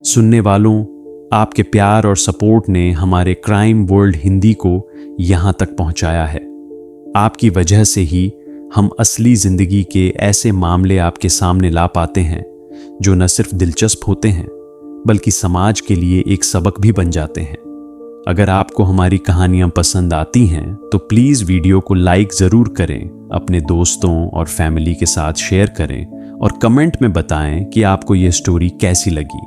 सुनने वालों, आपके प्यार और सपोर्ट ने हमारे क्राइम वर्ल्ड हिंदी को यहाँ तक पहुँचाया है। आपकी वजह से ही हम असली जिंदगी के ऐसे मामले आपके सामने ला पाते हैं जो न सिर्फ दिलचस्प होते हैं बल्कि समाज के लिए एक सबक भी बन जाते हैं। अगर आपको हमारी कहानियां पसंद आती हैं तो प्लीज़ वीडियो को लाइक ज़रूर करें, अपने दोस्तों और फैमिली के साथ शेयर करें और कमेंट में बताएं कि आपको ये स्टोरी कैसी लगी।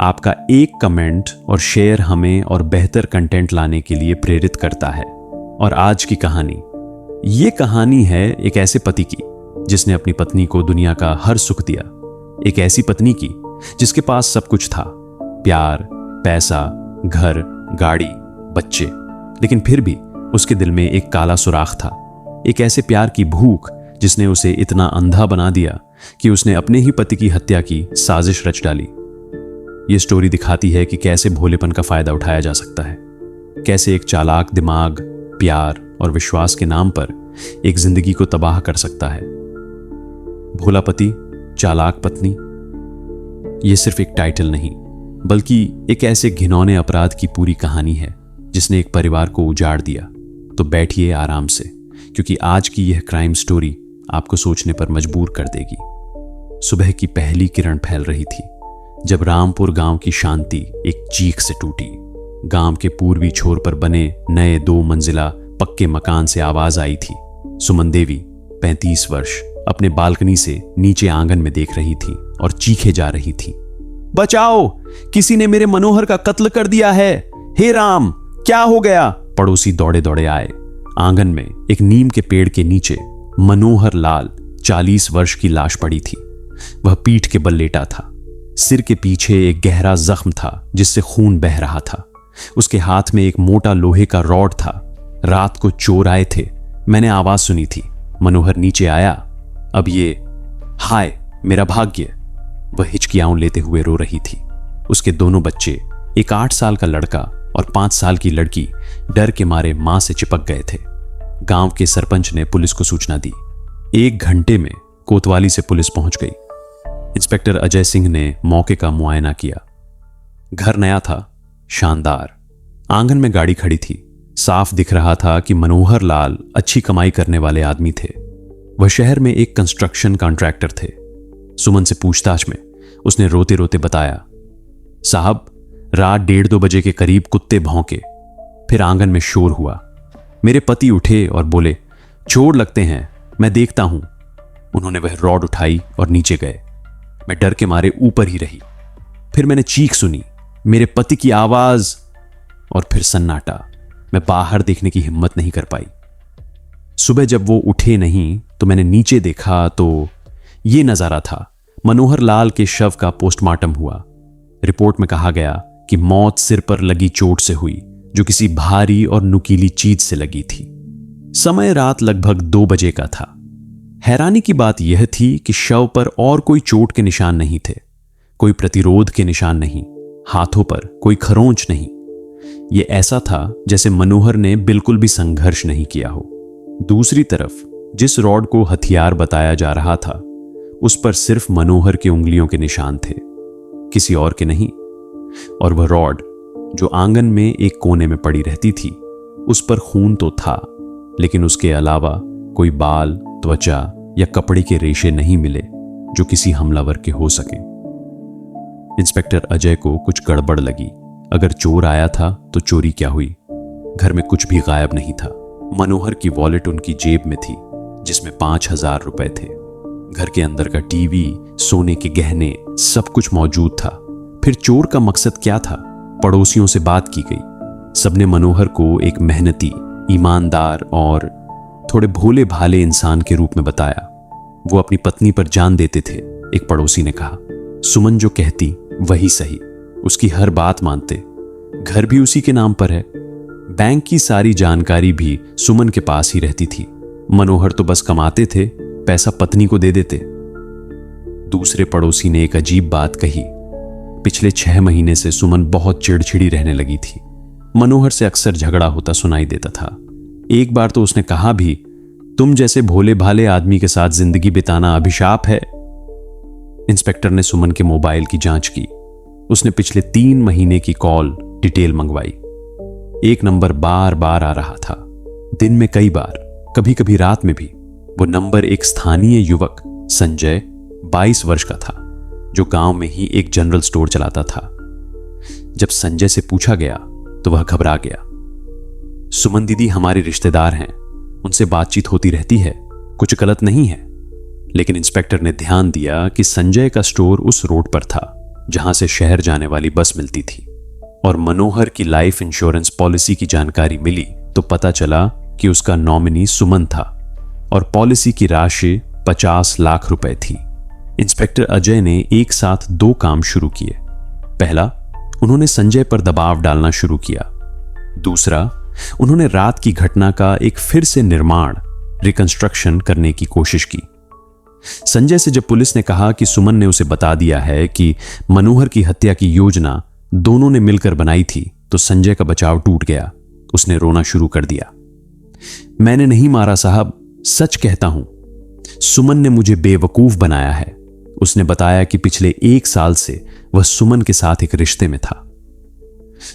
आपका एक कमेंट और शेयर हमें और बेहतर कंटेंट लाने के लिए प्रेरित करता है। और आज की कहानी, ये कहानी है एक ऐसे पति की जिसने अपनी पत्नी को दुनिया का हर सुख दिया। एक ऐसी पत्नी की जिसके पास सब कुछ था, प्यार, पैसा, घर, गाड़ी, बच्चे, लेकिन फिर भी उसके दिल में एक काला सुराख था। एक ऐसे प्यार की भूख जिसने उसे इतना अंधा बना दिया कि उसने अपने ही पति की हत्या की साजिश रच डाली। ये स्टोरी दिखाती है कि कैसे भोलेपन का फायदा उठाया जा सकता है, कैसे एक चालाक दिमाग प्यार और विश्वास के नाम पर एक जिंदगी को तबाह कर सकता है। भोला पति, चालाक पत्नी, ये सिर्फ एक टाइटल नहीं बल्कि एक ऐसे घिनौने अपराध की पूरी कहानी है जिसने एक परिवार को उजाड़ दिया। तो बैठिए आराम से, क्योंकि आज की यह क्राइम स्टोरी आपको सोचने पर मजबूर कर देगी। सुबह की पहली किरण फैल रही थी जब रामपुर गांव की शांति एक चीख से टूटी। गांव के पूर्वी छोर पर बने नए 2 मंजिला पक्के मकान से आवाज आई थी। सुमन देवी 35 वर्ष अपने बालकनी से नीचे आंगन में देख रही थी और चीखे जा रही थी, बचाओ, किसी ने मेरे मनोहर का कत्ल कर दिया है, हे राम, क्या हो गया। पड़ोसी दौड़े दौड़े आए। आंगन में एक नीम के पेड़ के नीचे मनोहर लाल 40 वर्ष की लाश पड़ी थी। वह पीठ के बल लेटा था। सिर के पीछे एक गहरा जख्म था जिससे खून बह रहा था। उसके हाथ में एक मोटा लोहे का रॉड था। रात को चोर आए थे, मैंने आवाज सुनी थी। मनोहर नीचे आया। अब ये हाय मेरा भाग्य। वह हिचकियां लेते हुए रो रही थी। उसके दोनों बच्चे, एक 8 साल का लड़का और 5 साल की लड़की, डर के मारे मां से चिपक गए थे। गांव के सरपंच ने पुलिस को सूचना दी। 1 घंटे में कोतवाली से पुलिस पहुंच गई। इंस्पेक्टर अजय सिंह ने मौके का मुआयना किया। घर नया था, शानदार। आंगन में गाड़ी खड़ी थी। साफ दिख रहा था कि मनोहर लाल अच्छी कमाई करने वाले आदमी थे। वह शहर में एक कंस्ट्रक्शन कॉन्ट्रैक्टर थे। सुमन से पूछताछ में उसने रोते रोते बताया, साहब, रात 1:30-2 बजे के करीब कुत्ते भौंके, फिर आंगन में शोर हुआ। मेरे पति उठे और बोले, चोर लगते हैं, मैं देखता हूं। उन्होंने वह रॉड उठाई और नीचे गए। मैं डर के मारे ऊपर ही रही। फिर मैंने चीख सुनी, मेरे पति की आवाज, और फिर सन्नाटा। मैं बाहर देखने की हिम्मत नहीं कर पाई। सुबह जब वो उठे नहीं तो मैंने नीचे देखा तो ये नजारा था। मनोहर लाल के शव का पोस्टमार्टम हुआ। रिपोर्ट में कहा गया कि मौत सिर पर लगी चोट से हुई, जो किसी भारी और नुकीली चीज से लगी थी। समय रात लगभग 2 बजे का था। हैरानी की बात यह थी कि शव पर और कोई चोट के निशान नहीं थे, कोई प्रतिरोध के निशान नहीं, हाथों पर कोई खरोंच नहीं। यह ऐसा था जैसे मनोहर ने बिल्कुल भी संघर्ष नहीं किया हो। दूसरी तरफ जिस रॉड को हथियार बताया जा रहा था, उस पर सिर्फ मनोहर की उंगलियों के निशान थे, किसी और के नहीं। और वह रॉड जो आंगन में एक कोने में पड़ी रहती थी, उस पर खून तो था, लेकिन उसके अलावा कोई बाल, त्वचा या कपड़े के रेशे नहीं मिले जो किसी हमलावर के हो सके। इंस्पेक्टर अजय को कुछ गड़बड़ लगी। अगर चोर आया था तो चोरी क्या हुई? घर में कुछ भी गायब नहीं था। मनोहर की वॉलेट उनकी जेब में थी जिसमें 5,000 रुपए थे। घर के अंदर का टीवी, सोने के गहने, सब कुछ मौजूद था। फिर चोर का मकसद क्या था? पड़ोसियों से बात की गई। सबने मनोहर को एक मेहनती, ईमानदार और थोड़े भोले भाले इंसान के रूप में बताया। वो अपनी पत्नी पर जान देते थे, एक पड़ोसी ने कहा। सुमन जो कहती वही सही, उसकी हर बात मानते। घर भी उसी के नाम पर है। बैंक की सारी जानकारी भी सुमन के पास ही रहती थी। मनोहर तो बस कमाते थे, पैसा पत्नी को दे देते। दूसरे पड़ोसी ने एक अजीब बात कही। पिछले 6 महीने से सुमन बहुत चिड़चिड़ी रहने लगी थी। मनोहर से अक्सर झगड़ा होता सुनाई देता था। एक बार तो उसने कहा भी, तुम जैसे भोले भाले आदमी के साथ जिंदगी बिताना अभिशाप है। इंस्पेक्टर ने सुमन के मोबाइल की जांच की। उसने पिछले 3 महीने की कॉल डिटेल मंगवाई। एक नंबर बार बार आ रहा था, दिन में कई बार, कभी कभी रात में भी। वो नंबर एक स्थानीय युवक संजय 22 वर्ष का था, जो गांव में ही एक जनरल स्टोर चलाता था। जब संजय से पूछा गया तो वह घबरा गया। सुमन दीदी हमारे रिश्तेदार हैं, उनसे बातचीत होती रहती है, कुछ गलत नहीं है। लेकिन इंस्पेक्टर ने ध्यान दिया कि संजय का स्टोर उस रोड पर था जहां से शहर जाने वाली बस मिलती थी। और मनोहर की लाइफ इंश्योरेंस पॉलिसी की जानकारी मिली तो पता चला कि उसका नॉमिनी सुमन था और पॉलिसी की राशि 50 लाख रुपए थी। इंस्पेक्टर अजय ने एक साथ 2 काम शुरू किए। पहला, उन्होंने संजय पर दबाव डालना शुरू किया। दूसरा, उन्होंने रात की घटना का एक फिर से निर्माण, रिकंस्ट्रक्शन करने की कोशिश की। संजय से जब पुलिस ने कहा कि सुमन ने उसे बता दिया है कि मनोहर की हत्या की योजना दोनों ने मिलकर बनाई थी, तो संजय का बचाव टूट गया। उसने रोना शुरू कर दिया। मैंने नहीं मारा साहब, सच कहता हूं, सुमन ने मुझे बेवकूफ बनाया है। उसने बताया कि पिछले 1 साल से वह सुमन के साथ एक रिश्ते में था।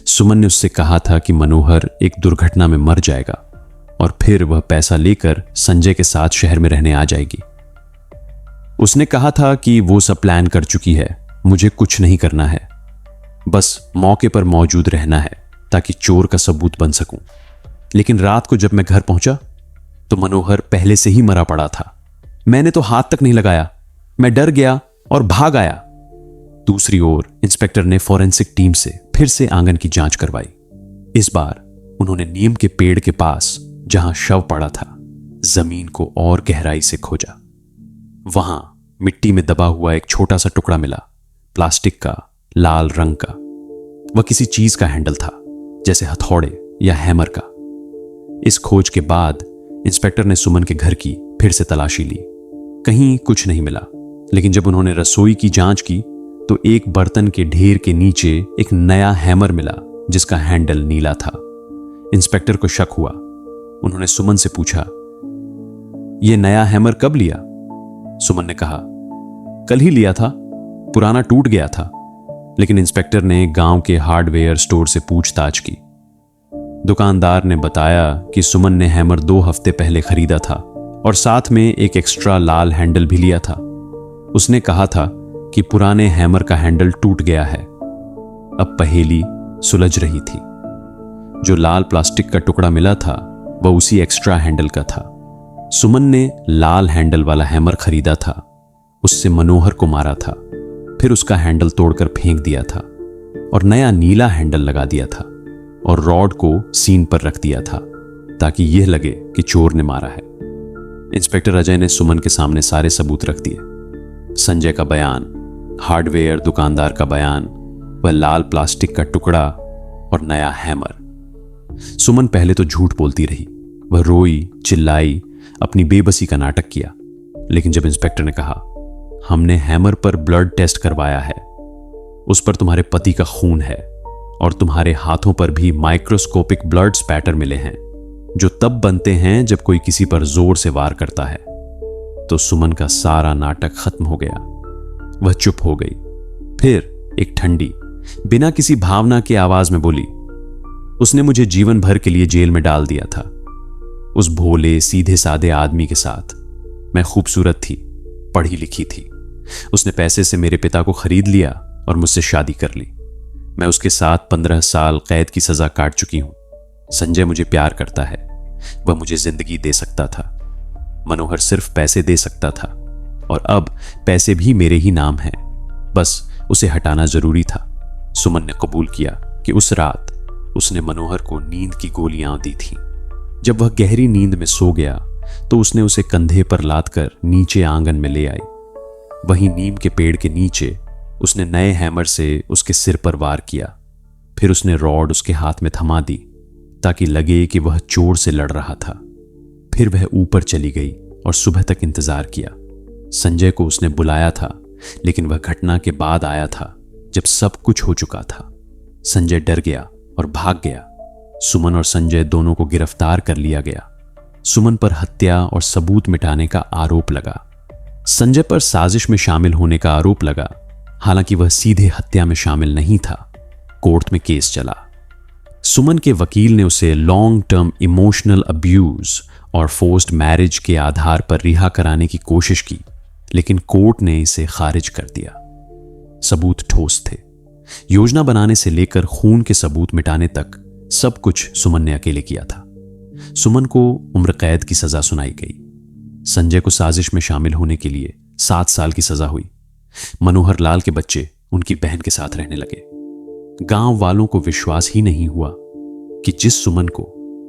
सुमन ने उससे कहा था कि मनोहर एक दुर्घटना में मर जाएगा और फिर वह पैसा लेकर संजय के साथ शहर में रहने आ जाएगी। उसने कहा था कि वो सब प्लान कर चुकी है, मुझे कुछ नहीं करना है, बस मौके पर मौजूद रहना है ताकि चोर का सबूत बन सकूं। लेकिन रात को जब मैं घर पहुंचा तो मनोहर पहले से ही मरा पड़ा था। मैंने तो हाथ तक नहीं लगाया, मैं डर गया और भाग आया। दूसरी ओर इंस्पेक्टर ने फॉरेंसिक टीम से फिर से आंगन की जांच करवाई। इस बार उन्होंने नीम के पेड़ के पास जहां शव पड़ा था, जमीन को और गहराई से खोजा। वहां मिट्टी में दबा हुआ एक छोटा सा टुकड़ा मिला, प्लास्टिक का, लाल रंग का। वह किसी चीज का हैंडल था, जैसे हथौड़े या हैमर का। इस खोज के बाद इंस्पेक्टर ने सुमन के घर की फिर से तलाशी ली। कहीं कुछ नहीं मिला। लेकिन जब उन्होंने रसोई की जांच की तो एक बर्तन के ढेर के नीचे एक नया हैमर मिला जिसका हैंडल नीला था। इंस्पेक्टर को शक हुआ। उन्होंने सुमन से पूछा, यह नया हैमर कब लिया? सुमन ने कहा, कल ही लिया था, पुराना टूट गया था। लेकिन इंस्पेक्टर ने गांव के हार्डवेयर स्टोर से पूछताछ की। दुकानदार ने बताया कि सुमन ने हैमर 2 हफ्ते पहले खरीदा था और साथ में एक एक्स्ट्रा लाल हैंडल भी लिया था। उसने कहा था कि पुराने हैमर का हैंडल टूट गया है। अब पहेली सुलझ रही थी। जो लाल प्लास्टिक का टुकड़ा मिला था वह उसी एक्स्ट्रा हैंडल का था। सुमन ने लाल हैंडल वाला हैमर खरीदा था, उससे मनोहर को मारा था, फिर उसका हैंडल तोड़कर फेंक दिया था और नया नीला हैंडल लगा दिया था और रॉड को सीन पर रख दिया था ताकि यह लगे कि चोर ने मारा है। इंस्पेक्टर अजय ने सुमन के सामने सारे सबूत रख दिए। संजय का बयान, हार्डवेयर दुकानदार का बयान, वह लाल प्लास्टिक का टुकड़ा और नया हैमर। सुमन पहले तो झूठ बोलती रही। वह रोई, चिल्लाई, अपनी बेबसी का नाटक किया। लेकिन जब इंस्पेक्टर ने कहा, हमने हैमर पर ब्लड टेस्ट करवाया है, उस पर तुम्हारे पति का खून है और तुम्हारे हाथों पर भी माइक्रोस्कोपिक ब्लड स्पैटर मिले हैं जो तब बनते हैं जब कोई किसी पर जोर से वार करता है, तो सुमन का सारा नाटक खत्म हो गया। वह चुप हो गई। फिर एक ठंडी, बिना किसी भावना की आवाज में बोली, उसने मुझे जीवन भर के लिए जेल में डाल दिया था। उस भोले सीधे सादे आदमी के साथ मैं खूबसूरत थी, पढ़ी लिखी थी। उसने पैसे से मेरे पिता को खरीद लिया और मुझसे शादी कर ली। मैं उसके साथ 15 साल कैद की सजा काट चुकी हूं। संजय मुझे प्यार करता है, वह मुझे जिंदगी दे सकता था। मनोहर सिर्फ पैसे दे सकता था और अब पैसे भी मेरे ही नाम हैं, बस उसे हटाना जरूरी था। सुमन ने कबूल किया कि उस रात उसने मनोहर को नींद की गोलियां दी थीं। जब वह गहरी नींद में सो गया तो उसने उसे कंधे पर लादकर नीचे आंगन में ले आई। वहीं नीम के पेड़ के नीचे उसने नए हैमर से उसके सिर पर वार किया। फिर उसने रॉड उसके हाथ में थमा दी ताकि लगे कि वह चोर से लड़ रहा था। फिर वह ऊपर चली गई और सुबह तक इंतजार किया। संजय को उसने बुलाया था, लेकिन वह घटना के बाद आया था जब सब कुछ हो चुका था। संजय डर गया और भाग गया। सुमन और संजय दोनों को गिरफ्तार कर लिया गया। सुमन पर हत्या और सबूत मिटाने का आरोप लगा। संजय पर साजिश में शामिल होने का आरोप लगा हालांकि वह सीधे हत्या में शामिल नहीं था। कोर्ट में केस चला। सुमन के वकील ने उसे लॉन्ग टर्म इमोशनल अब्यूज और फोर्स्ड मैरिज के आधार पर रिहा कराने की कोशिश की, लेकिन कोर्ट ने इसे खारिज कर दिया। सबूत ठोस थे। योजना बनाने से लेकर खून के सबूत मिटाने तक सब कुछ सुमन ने अकेले किया था। सुमन को उम्र कैद की सजा सुनाई गई। संजय को साजिश में शामिल होने के लिए 7 साल की सजा हुई। मनोहर लाल के बच्चे उनकी बहन के साथ रहने लगे। गांव वालों को विश्वास ही नहीं हुआ कि जिस सुमन को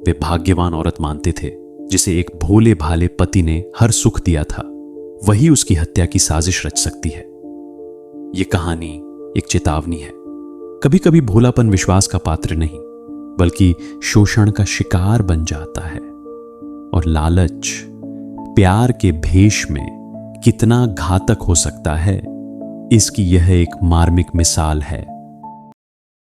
वे भाग्यवान औरत मानते थे, जिसे एक भोले भाले पति ने हर सुख दिया था, वही उसकी हत्या की साजिश रच सकती है। यह कहानी एक चेतावनी है। कभी कभी भोलापन विश्वास का पात्र नहीं, बल्कि शोषण का शिकार बन जाता है। और लालच प्यार के भेष में कितना घातक हो सकता है, इसकी यह एक मार्मिक मिसाल है।